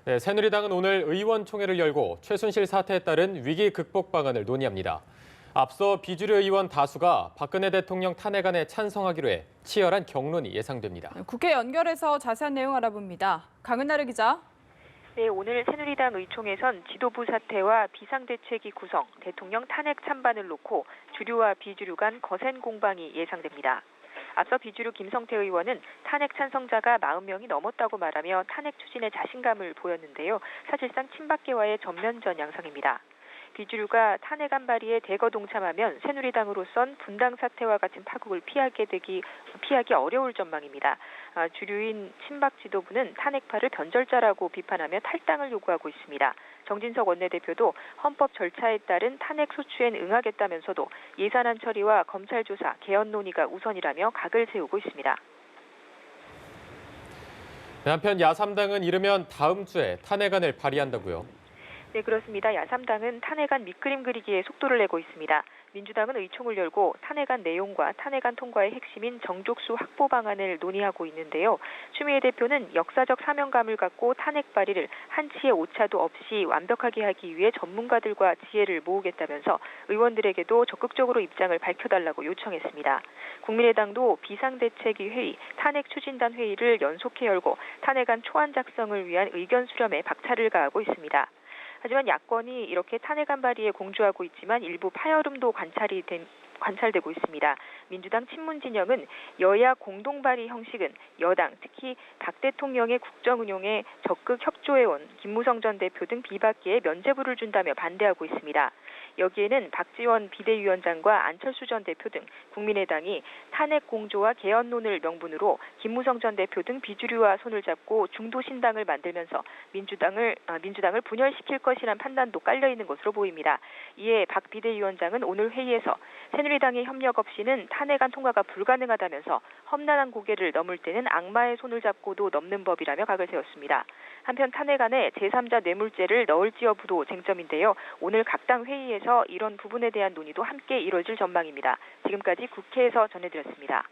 네, 새누리당은 오늘 의원총회를 열고 최순실 사태에 따른 위기 극복 방안을 논의합니다. 앞서 비주류 의원 다수가 박근혜 대통령 탄핵안에 찬성하기로 해 치열한 격론이 예상됩니다. 국회 연결해서 자세한 내용 알아봅니다. 강은나래 기자. 네, 오늘 새누리당 의총에선 지도부 사퇴와 비상대책위 구성, 대통령 탄핵 찬반을 놓고 주류와 비주류 간 거센 공방이 예상됩니다. 앞서 비주류 김성태 의원은 탄핵 찬성자가 40명이 넘었다고 말하며 탄핵 추진에 자신감을 보였는데요. 사실상 친박계와의 전면전 양상입니다. 비주류가 탄핵안 발의에 대거 동참하면 새누리당으로선 분당 사태와 같은 파국을 피하기 어려울 전망입니다. 주류인 친박 지도부는 탄핵파를 변절자라고 비판하며 탈당을 요구하고 있습니다. 정진석 원내대표도 헌법 절차에 따른 탄핵 소추엔 응하겠다면서도 예산안 처리와 검찰 조사, 개헌 논의가 우선이라며 각을 세우고 있습니다. 한편 야3당은 이르면 다음 주에 탄핵안을 발의한다고요. 네, 그렇습니다. 야3당은 탄핵안 밑그림 그리기에 속도를 내고 있습니다. 민주당은 의총을 열고 탄핵안 내용과 탄핵안 통과의 핵심인 정족수 확보 방안을 논의하고 있는데요. 추미애 대표는 역사적 사명감을 갖고 탄핵 발의를 한치의 오차도 없이 완벽하게 하기 위해 전문가들과 지혜를 모으겠다면서 의원들에게도 적극적으로 입장을 밝혀달라고 요청했습니다. 국민의당도 비상대책위 회의, 탄핵 추진단 회의를 연속해 열고 탄핵안 초안 작성을 위한 의견 수렴에 박차를 가하고 있습니다. 하지만 야권이 이렇게 탄핵안 발의에 공조하고 있지만 일부 파열음도 관찰되고 있습니다. 민주당 친문 진영은 여야 공동 발의 형식은 여당, 특히 박 대통령의 국정 운용에 적극 협조해온 김무성 전 대표 등 비박계에 면죄부를 준다며 반대하고 있습니다. 여기에는 박지원 비대위원장과 안철수 전 대표 등 국민의당이 탄핵 공조와 개헌론을 명분으로 김무성 전 대표 등 비주류와 손을 잡고 중도 신당을 만들면서 민주당을 분열시킬 것이란 판단도 깔려 있는 것으로 보입니다. 이에 박 비대위원장은 오늘 회의에서 새누리당의 협력 없이는 탄핵안 통과가 불가능하다면서 험난한 고개를 넘을 때는 악마의 손을 잡고도 넘는 법이라며 각을 세웠습니다. 한편 탄핵안에 제3자 뇌물죄를 넣을지 여부도 쟁점인데요. 오늘 각 당 회의에서 이런 부분에 대한 논의도 함께 이뤄질 전망입니다. 지금까지 국회에서 전해드렸습니다.